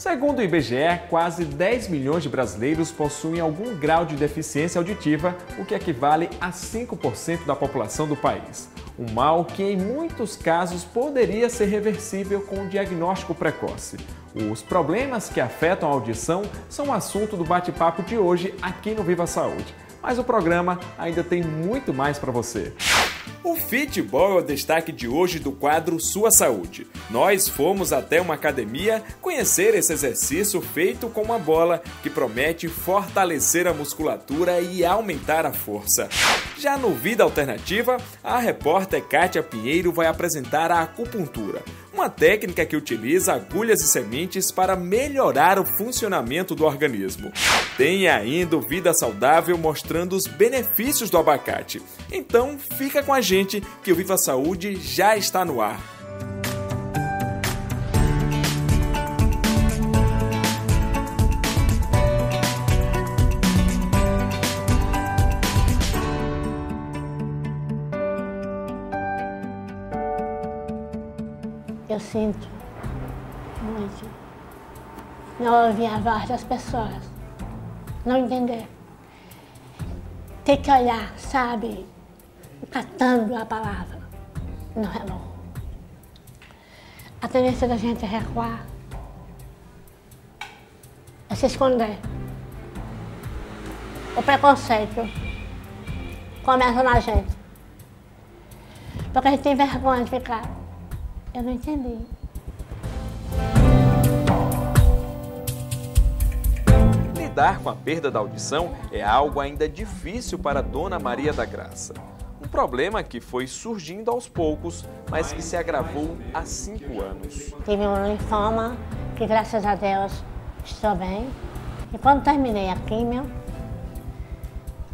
Segundo o IBGE, quase 10 milhões de brasileiros possuem algum grau de deficiência auditiva, o que equivale a 5% da população do país. Um mal que, em muitos casos, poderia ser reversível com um diagnóstico precoce. Os problemas que afetam a audição são o assunto do bate-papo de hoje aqui no Viva Saúde. Mas o programa ainda tem muito mais para você. O futebol é o destaque de hoje do quadro Sua Saúde. Nós fomos até uma academia conhecer esse exercício feito com uma bola que promete fortalecer a musculatura e aumentar a força. Já no Vida Alternativa, a repórter Kátia Pinheiro vai apresentar a acupuntura, uma técnica que utiliza agulhas e sementes para melhorar o funcionamento do organismo. Tem ainda o Vida Saudável mostrando os benefícios do abacate. Então fica com a gente que o Viva Saúde já está no ar. Eu sinto muito não ouvir a voz das pessoas, não entender. Ter que olhar, sabe, catando a palavra, não é bom. A tendência da gente é recuar, é se esconder. O preconceito começa na gente, porque a gente tem vergonha de ficar. Eu não entendi. Lidar com a perda da audição é algo ainda difícil para Dona Maria da Graça. Um problema que foi surgindo aos poucos, mas que se agravou há 5 anos. Tive um linfoma, que graças a Deus estou bem. E quando terminei a químio,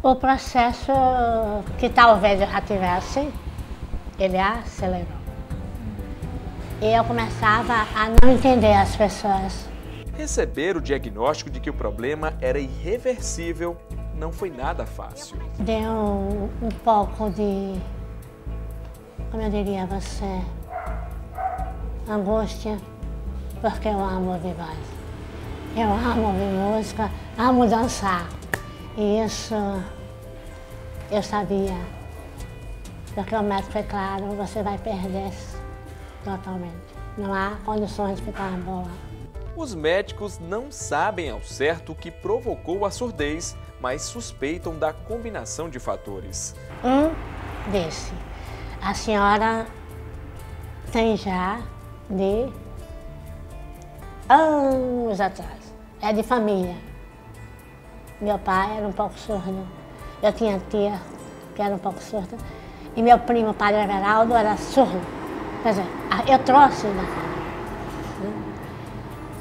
o processo que talvez eu já tivesse, ele acelerou. E eu começava a não entender as pessoas. Receber o diagnóstico de que o problema era irreversível não foi nada fácil. Deu um pouco de, como eu diria a você, angústia, porque eu amo ouvir voz. Eu amo ouvir música, amo dançar. E isso eu sabia, porque o médico foi claro, você vai perder totalmente. Não há condições de ficar boa. Os médicos não sabem ao certo o que provocou a surdez, mas suspeitam da combinação de fatores. Disse, a senhora tem já de anos atrás. É de família. Meu pai era um pouco surdo. Eu tinha tia que era um pouco surda. E meu primo, padre Everaldo, era surdo. Quer dizer, eu trouxe da família.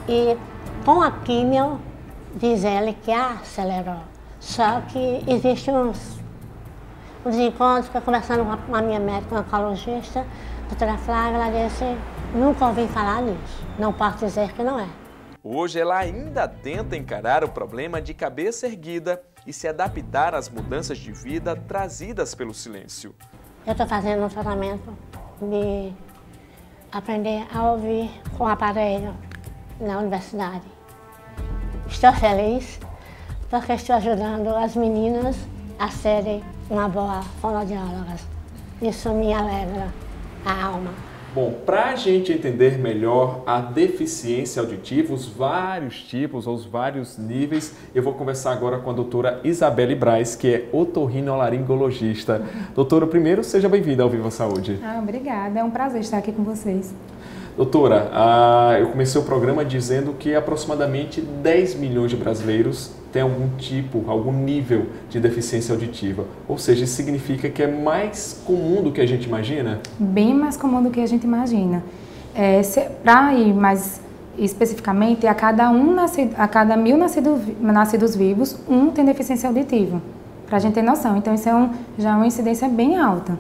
E com a químio, diz ele que acelerou. Só que existe uns encontros que eu conversando com a minha médica, oncologista, a doutora Flávia, ela disse, nunca ouvi falar nisso, não posso dizer que não é. Hoje ela ainda tenta encarar o problema de cabeça erguida e se adaptar às mudanças de vida trazidas pelo silêncio. Eu estou fazendo um tratamento de aprender a ouvir com aparelho na universidade. Estou feliz porque estou ajudando as meninas a serem uma boa fonoaudiólogas. Isso me alegra a alma. Bom, para a gente entender melhor a deficiência auditiva, os vários tipos, os vários níveis, eu vou conversar agora com a doutora Isabelle Braz, que é otorrinolaringologista. Doutora, primeiro, seja bem-vinda ao Viva Saúde. Obrigada, é um prazer estar aqui com vocês. Doutora, eu comecei o programa dizendo que aproximadamente 10 milhões de brasileiros têm algum tipo, algum nível de deficiência auditiva. Ou seja, isso significa que é mais comum do que a gente imagina? Bem mais comum do que a gente imagina. Para ir mais especificamente, a cada 1.000 nascidos vivos, um tem deficiência auditiva. Para a gente ter noção. Então, isso já é uma incidência bem alta.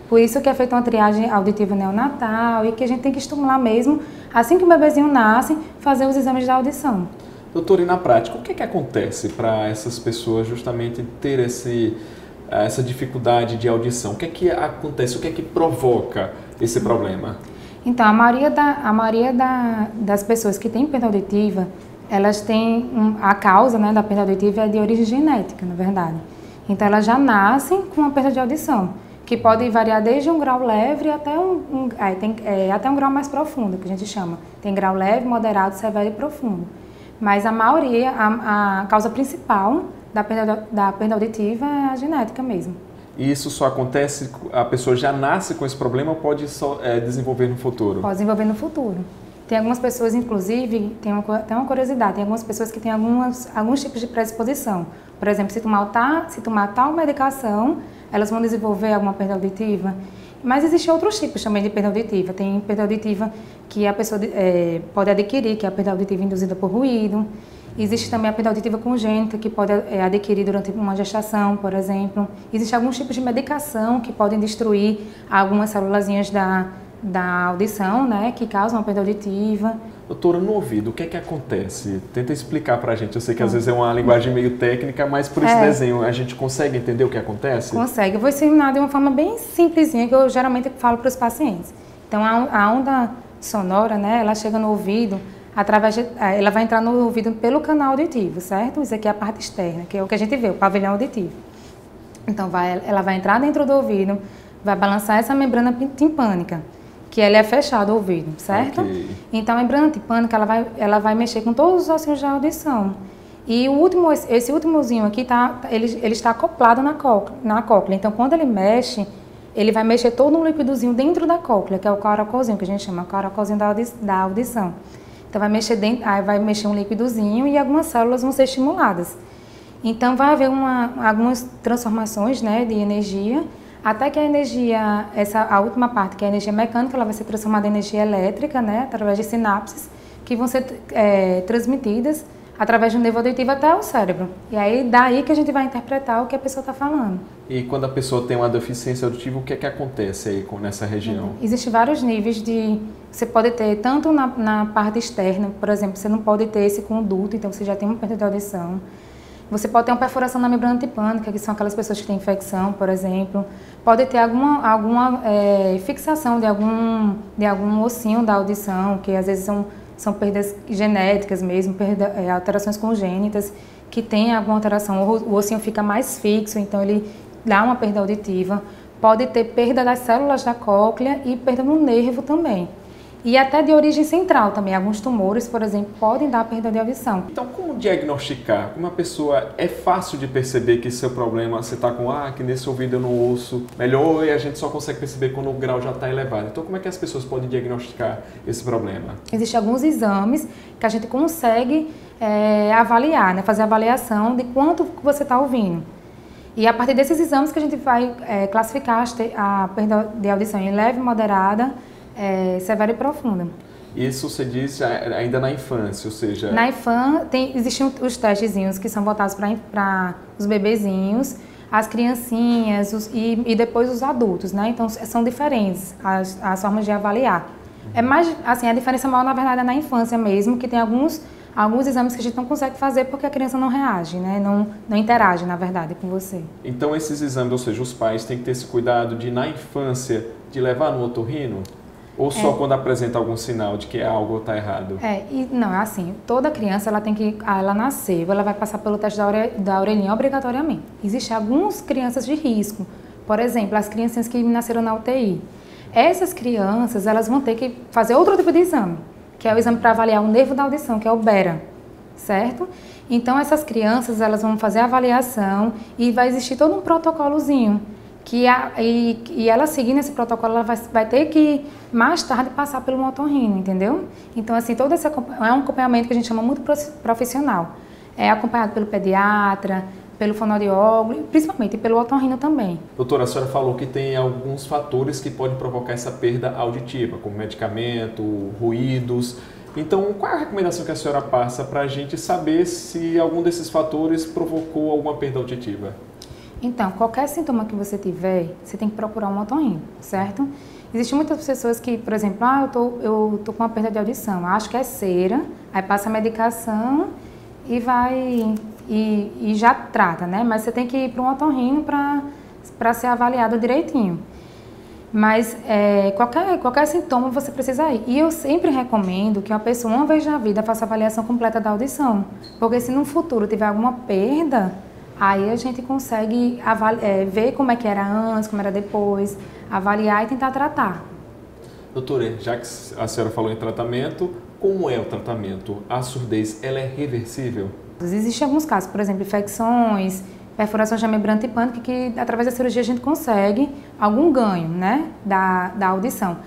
Por isso que é feita uma triagem auditiva neonatal e que a gente tem que estimular mesmo, assim que o bebezinho nasce, fazer os exames de audição. Doutora, e na prática, o que acontece para essas pessoas justamente ter essa dificuldade de audição? O que acontece, o que provoca esse problema? Então, a maioria das pessoas que têm perda auditiva, elas têm a causa, né, da perda auditiva é de origem genética, na verdade. Então, elas já nascem com uma perda de audição, que pode variar desde um grau leve até até um grau mais profundo, que a gente chama. Tem grau leve, moderado, severo e profundo. Mas a maioria, a causa principal da perda auditiva é a genética mesmo. E isso só acontece, a pessoa já nasce com esse problema ou pode só desenvolver no futuro? Pode desenvolver no futuro. Tem algumas pessoas, inclusive, tem uma curiosidade, tem algumas pessoas que têm alguns tipos de predisposição. Por exemplo, se tomar tal medicação, elas vão desenvolver alguma perda auditiva. Mas existem outros tipos também de perda auditiva. Tem perda auditiva que a pessoa pode adquirir, que é a perda auditiva induzida por ruído. Existe também a perda auditiva congênita, que pode adquirir durante uma gestação, por exemplo. Existem alguns tipos de medicação que podem destruir algumas célulazinhas da audição, né, que causam uma perda auditiva. Doutora, no ouvido, o que é que acontece? Tenta explicar pra gente. Eu sei que às vezes é uma linguagem meio técnica, mas por esse desenho a gente consegue entender o que acontece? Consegue. Eu vou ensinar de uma forma bem simplesinha, que eu geralmente falo para os pacientes. Então, a onda sonora, né, ela chega no ouvido, ela vai entrar no ouvido pelo canal auditivo, certo? Isso aqui é a parte externa, que é o que a gente vê, o pavilhão auditivo. Então, ela vai entrar dentro do ouvido, vai balançar essa membrana timpânica, que ela é fechada o ouvido, certo? Okay. Então, a membrana timpânica, ela vai mexer com todos os ossinhos de audição. E esse últimozinho aqui, ele está acoplado na cóclea. Então, quando ele mexe, ele vai mexer todo um líquidozinho dentro da cóclea, que é o caracolzinho, que a gente chama, o caracolzinho da audição. Então, vai mexer um líquidozinho e algumas células vão ser estimuladas. Então, vai haver algumas transformações, né, de energia, até que a energia, a última parte, que é a energia mecânica, ela vai ser transformada em energia elétrica, né, através de sinapses, que vão ser transmitidas através do nervo auditivo até o cérebro. E aí, daí que a gente vai interpretar o que a pessoa está falando. E quando a pessoa tem uma deficiência auditiva, o que é que acontece aí nessa região? Existem vários níveis de... Você pode ter tanto na parte externa, por exemplo, você não pode ter esse conduto, então você já tem uma perda de audição. Você pode ter uma perfuração na membrana timpânica, que são aquelas pessoas que têm infecção, por exemplo. Pode ter alguma fixação de algum ossinho da audição, que às vezes são perdas genéticas mesmo, alterações congênitas, que tem alguma alteração. O ossinho fica mais fixo, então ele dá uma perda auditiva. Pode ter perda das células da cóclea e perda no nervo também. E até de origem central também. Alguns tumores, por exemplo, podem dar perda de audição. Então, como diagnosticar? Uma pessoa, é fácil de perceber que seu problema, você está com, que nesse ouvido eu não ouço melhor, e a gente só consegue perceber quando o grau já está elevado. Então, como é que as pessoas podem diagnosticar esse problema? Existem alguns exames que a gente consegue avaliar, né? Fazer a avaliação de quanto você está ouvindo. E a partir desses exames que a gente vai classificar a perda de audição em leve, moderada, severa e profunda. Isso você diz ainda na infância, ou seja... Na infância, existem os testezinhos que são voltados para os bebezinhos, as criancinhas e depois os adultos, né? Então, são diferentes as formas de avaliar. É mais, assim, a diferença maior, na verdade, é na infância mesmo, que tem alguns exames que a gente não consegue fazer porque a criança não reage, né? Não interage, na verdade, com você. Então, esses exames, ou seja, os pais têm que ter esse cuidado de, na infância, de levar no otorrino? Ou só quando apresenta algum sinal de que algo está errado? Não, é assim, toda criança, ela nasceu, ela vai passar pelo teste da orelhinha obrigatoriamente. Existem algumas crianças de risco, por exemplo, as crianças que nasceram na UTI. Essas crianças, elas vão ter que fazer outro tipo de exame, que é o exame para avaliar o nervo da audição, que é o BERA, certo? Então, essas crianças, elas vão fazer a avaliação e vai existir todo um protocolozinho, e ela seguindo esse protocolo, ela vai ter que, mais tarde, passar pelo otorrino, entendeu? Então, assim, todo esse é um acompanhamento que a gente chama muito profissional. É acompanhado pelo pediatra, pelo fonoaudiólogo, principalmente pelo otorrino também. Doutora, a senhora falou que tem alguns fatores que podem provocar essa perda auditiva, como medicamento, ruídos. Então, qual é a recomendação que a senhora passa para a gente saber se algum desses fatores provocou alguma perda auditiva? Então, qualquer sintoma que você tiver, você tem que procurar um otorrino, certo? Existem muitas pessoas que, por exemplo, eu tô com uma perda de audição, acho que é cera, aí passa a medicação e já trata, né? Mas você tem que ir para um otorrino para ser avaliado direitinho. Mas qualquer sintoma você precisa ir. E eu sempre recomendo que uma pessoa, uma vez na vida, faça a avaliação completa da audição. Porque se no futuro tiver alguma perda, aí a gente consegue ver como é que era antes, como era depois, avaliar e tentar tratar. Doutora, já que a senhora falou em tratamento, como é o tratamento? A surdez, ela é reversível? Existem alguns casos, por exemplo, infecções, perfuração de membrana tipânica, que através da cirurgia a gente consegue algum ganho, né, da audição.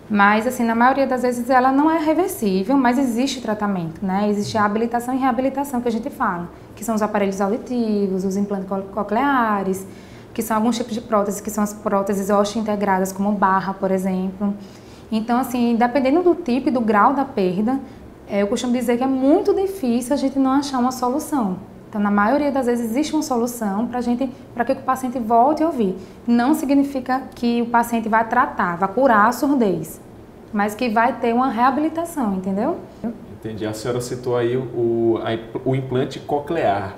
Mas, assim, na maioria das vezes ela não é reversível, mas existe tratamento, né? Existe a habilitação e reabilitação que a gente fala, que são os aparelhos auditivos, os implantes cocleares, que são alguns tipos de próteses, que são as próteses osteointegradas, como barra, por exemplo. Então, assim, dependendo do tipo e do grau da perda, eu costumo dizer que é muito difícil a gente não achar uma solução. Então, na maioria das vezes, existe uma solução para que o paciente volte a ouvir. Não significa que o paciente vai tratar, vai curar a surdez, mas que vai ter uma reabilitação, entendeu? Entendi. A senhora citou aí o implante coclear,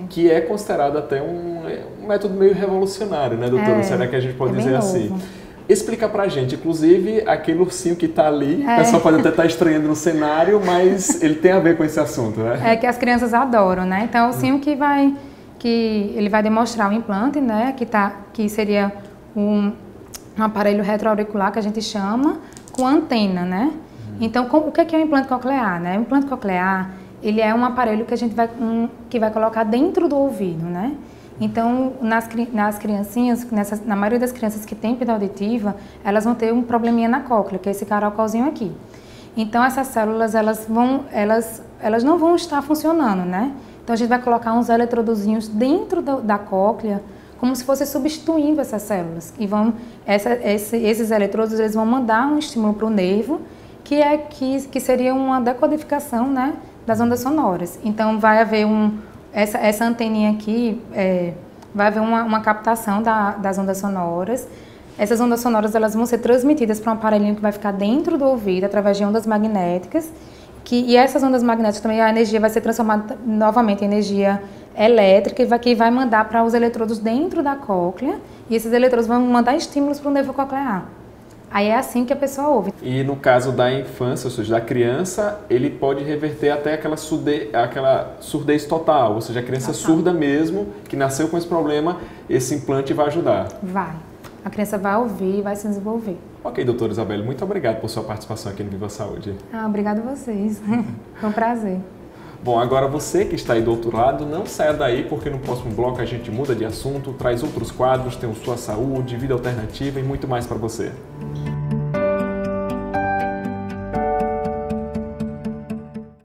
que é considerado até um método meio revolucionário, né, doutora? Será que a gente pode dizer assim? Explica pra gente, inclusive, aquele ursinho que tá ali, o pessoal pode até estar estranhando no cenário, mas ele tem a ver com esse assunto, né? É que as crianças adoram, né? Então, o ursinho que ele vai demonstrar o implante, né? Que seria um aparelho retroauricular, que a gente chama, com antena, né? Então, o que é o implante coclear, né? O implante coclear, ele é um aparelho que a gente vai colocar dentro do ouvido, né? Então, nas criancinhas, na maioria das crianças que têm perda auditiva, elas vão ter um probleminha na cóclea, que é esse caracolzinho aqui. Então, essas células, elas não vão estar funcionando, né? Então, a gente vai colocar uns eletrodozinhos dentro da cóclea, como se fosse substituindo essas células. E esses eletrodos, eles vão mandar um estímulo para o nervo, que seria uma decodificação, né, das ondas sonoras. Então, vai haver essa anteninha aqui, vai haver uma captação das ondas sonoras. Essas ondas sonoras, elas vão ser transmitidas para um aparelhinho que vai ficar dentro do ouvido, através de ondas magnéticas. E essas ondas magnéticas também, a energia vai ser transformada novamente em energia elétrica, que vai mandar para os eletrodos dentro da cóclea, e esses eletrodos vão mandar estímulos para o nervo coclear. Aí é assim que a pessoa ouve. E no caso da infância, ou seja, da criança, ele pode reverter até aquela surdez total, ou seja, a criança surda mesmo, que nasceu com esse problema, esse implante vai ajudar. Vai. A criança vai ouvir e vai se desenvolver. Ok, doutora Isabelle, muito obrigado por sua participação aqui no Viva Saúde. Obrigada a vocês. Foi um prazer. Bom, agora você que está aí do outro lado, não saia daí, porque no próximo bloco a gente muda de assunto, traz outros quadros, tem o Sua Saúde, Vida Alternativa e muito mais para você.